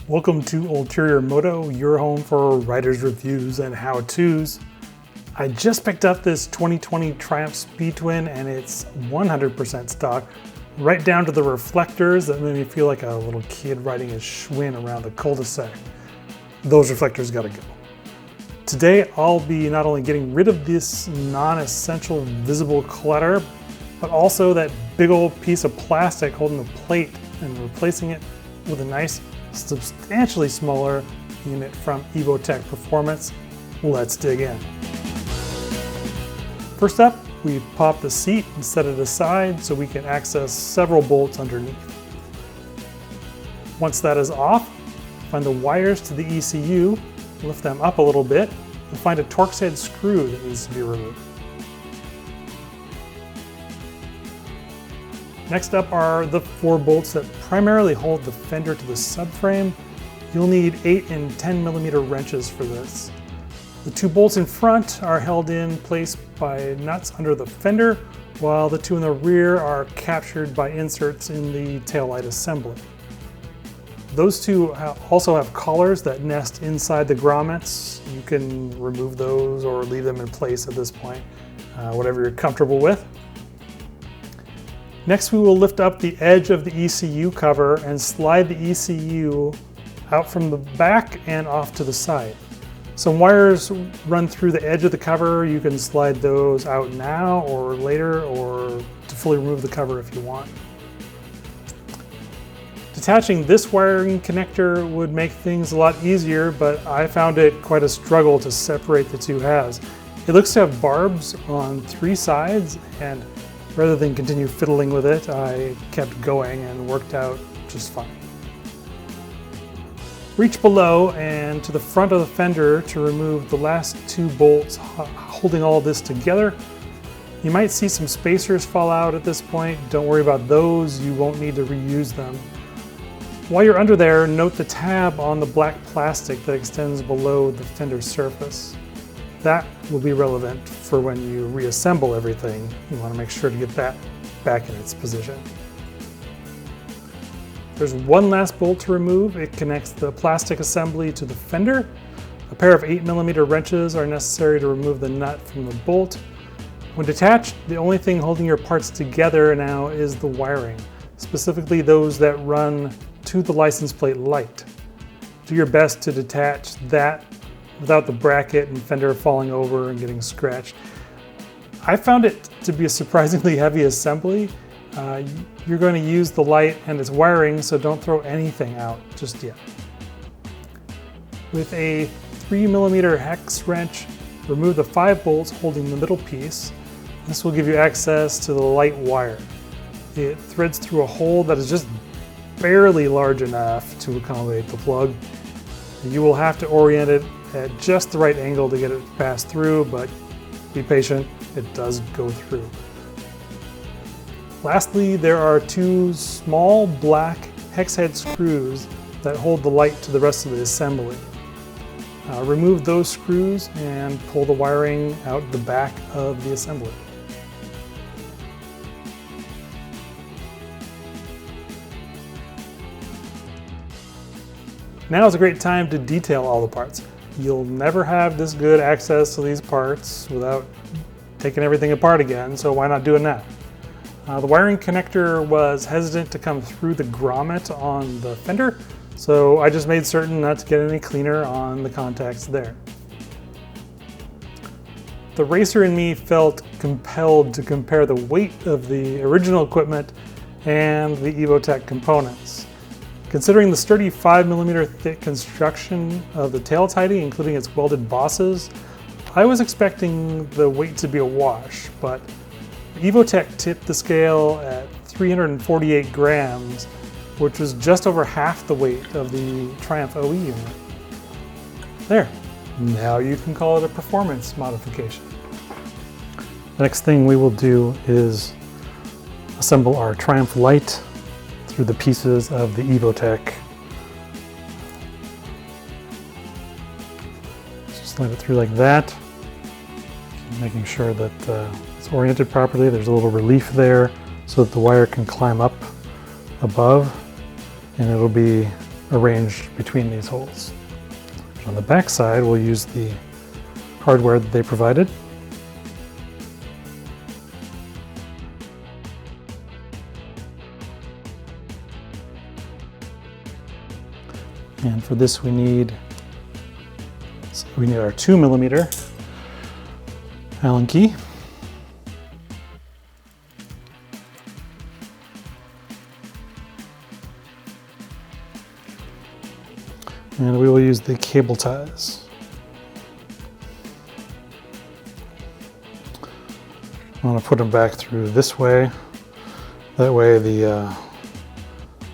Welcome to Ulterior Moto, your home for riders' reviews and how-tos. I just picked up this 2020 Triumph Speed Twin and it's 100% stock, right down to the reflectors that made me feel like a little kid riding his Schwinn around a cul-de-sac. Those reflectors gotta go. Today I'll be not only getting rid of this non-essential visible clutter, but also that big old piece of plastic holding the plate and replacing it with a nice, substantially smaller unit from Evotech Performance. Let's dig in. First up, we pop the seat and set it aside so we can access several bolts underneath. Once that is off, find the wires to the ECU, lift them up a little bit, and find a Torx head screw that needs to be removed. Next up are the 4 bolts that primarily hold the fender to the subframe. You'll need 8 and 10mm wrenches for this. The 2 bolts in front are held in place by nuts under the fender, while the 2 in the rear are captured by inserts in the taillight assembly. Those 2 also have collars that nest inside the grommets. You can remove those or leave them in place at this point, whatever you're comfortable with. Next, we will lift up the edge of the ECU cover and slide the ECU out from the back and off to the side. Some wires run through the edge of the cover. You can slide those out now or later, or to fully remove the cover if you want. Detaching this wiring connector would make things a lot easier, but I found it quite a struggle to separate the 2 halves. It looks to have barbs on 3 sides, and rather than continue fiddling with it, I kept going and worked out just fine. Reach below and to the front of the fender to remove the last 2 bolts holding all this together. You might see some spacers fall out at this point. Don't worry about those, you won't need to reuse them. While you're under there, note the tab on the black plastic that extends below the fender surface. That will be relevant for when you reassemble everything. You want to make sure to get that back in its position. There's one last bolt to remove. It connects the plastic assembly to the fender. A pair of 8mm wrenches are necessary to remove the nut from the bolt. When detached, the only thing holding your parts together now is the wiring, specifically those that run to the license plate light. Do your best to detach that without the bracket and fender falling over and getting scratched. I found it to be a surprisingly heavy assembly. You're going to use the light and its wiring, so don't throw anything out just yet. With a 3mm hex wrench, remove the 5 bolts holding the middle piece. This will give you access to the light wire. It threads through a hole that is just barely large enough to accommodate the plug. You will have to orient it at just the right angle to get it passed through, but be patient, it does go through. Lastly, there are 2 small black hex head screws that hold the light to the rest of the assembly. Remove those screws and pull the wiring out the back of the assembly. Now is a great time to detail all the parts. You'll never have this good access to these parts without taking everything apart again, so why not do it now? The wiring connector was hesitant to come through the grommet on the fender, so I just made certain not to get any cleaner on the contacts there. The racer in me felt compelled to compare the weight of the original equipment and the Evotech components. Considering the sturdy 5mm thick construction of the tail tidy, including its welded bosses, I was expecting the weight to be a wash, but Evotech tipped the scale at 348 grams, which was just over half the weight of the Triumph OE unit. There, now you can call it a performance modification. The next thing we will do is assemble our Triumph light through the pieces of the Evotech. Just slide it through like that, making sure that it's oriented properly. There's a little relief there so that the wire can climb up above, and it'll be arranged between these holes. On the back side, we'll use the hardware that they provided. And for this we need our 2mm Allen key. And we will use the cable ties. I want to put them back through this way. That way the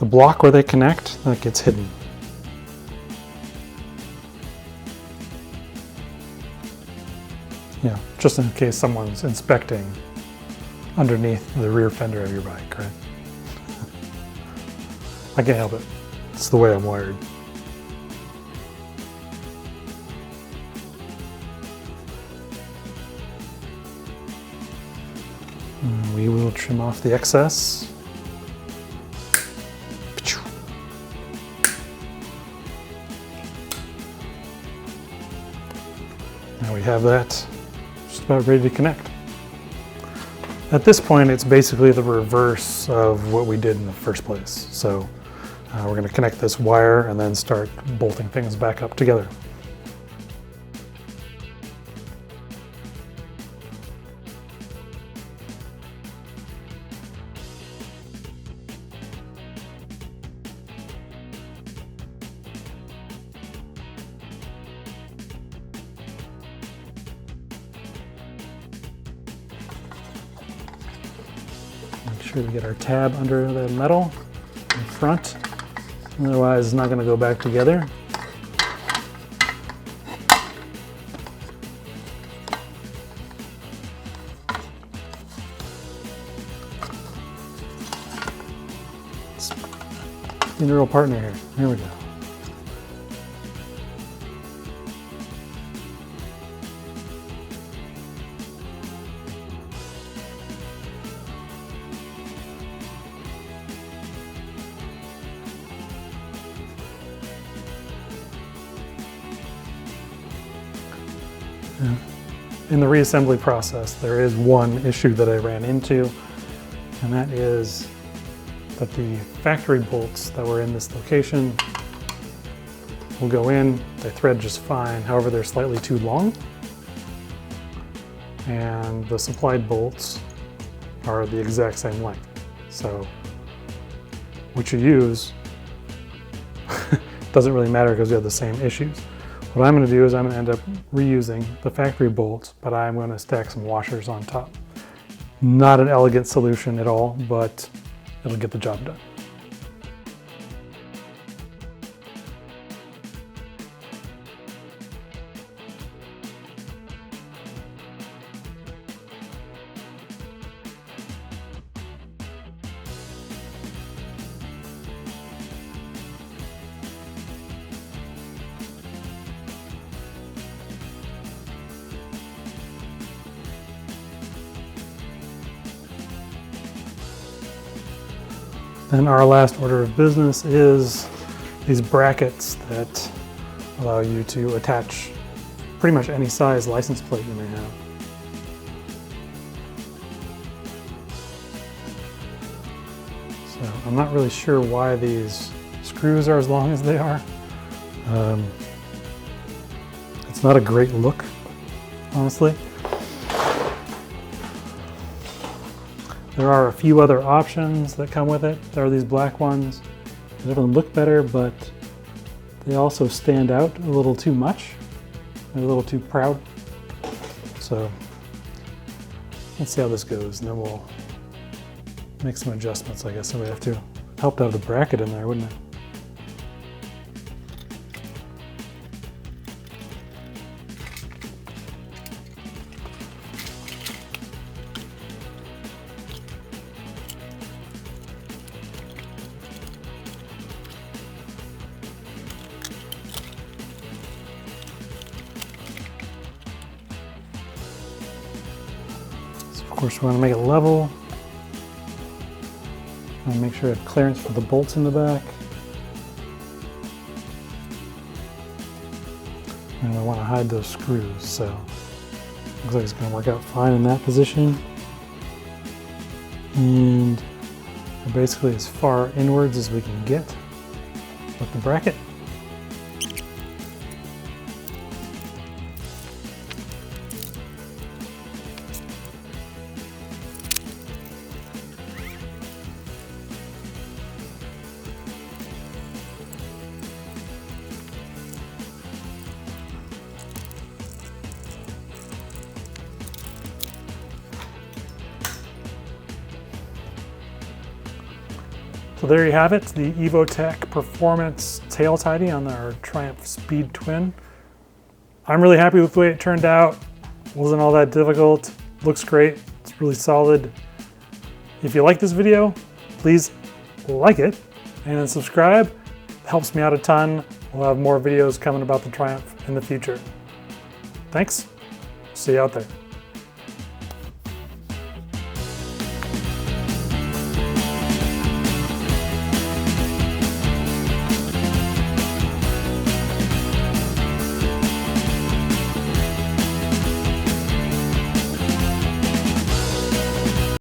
block where they connect, that gets hidden. Yeah, just in case someone's inspecting underneath the rear fender of your bike, right? I can't help it. It's the way I'm wired. And we will trim off the excess. Now we have that just about ready to connect. At this point, it's basically the reverse of what we did in the first place. So we're going to connect this wire and then start bolting things back up together. Make sure to get our tab under the metal in front, otherwise it's not going to go back together. Being a real partner here. Here we go. In the reassembly process, there is one issue that I ran into, and that is that the factory bolts that were in this location will go in, they thread just fine, however they're slightly too long, and the supplied bolts are the exact same length. So what you use doesn't really matter because we have the same issues. What I'm going to do is I'm going to end up reusing the factory bolts, but I'm going to stack some washers on top. Not an elegant solution at all, but it'll get the job done. And our last order of business is these brackets that allow you to attach pretty much any size license plate you may have. So I'm not really sure why these screws are as long as they are. It's not a great look, honestly. There are a few other options that come with it. There are these black ones. They definitely look better, but they also stand out a little too much. They're a little too proud. So let's see how this goes, and then we'll make some adjustments. I guess so we have to help to have the bracket in there, wouldn't it? Of course, we want to make it level. And make sure I have clearance for the bolts in the back. and I want to hide those screws, so looks like it's going to work out fine in that position. And we're basically as far inwards as we can get with the bracket. So there you have it, the Evotech Performance Tail Tidy on our Triumph Speed Twin. I'm really happy with the way it turned out. Wasn't all that difficult. Looks great. It's really solid. If you like this video, please like it and subscribe. It helps me out a ton. We'll have more videos coming about the Triumph in the future. Thanks. See you out there.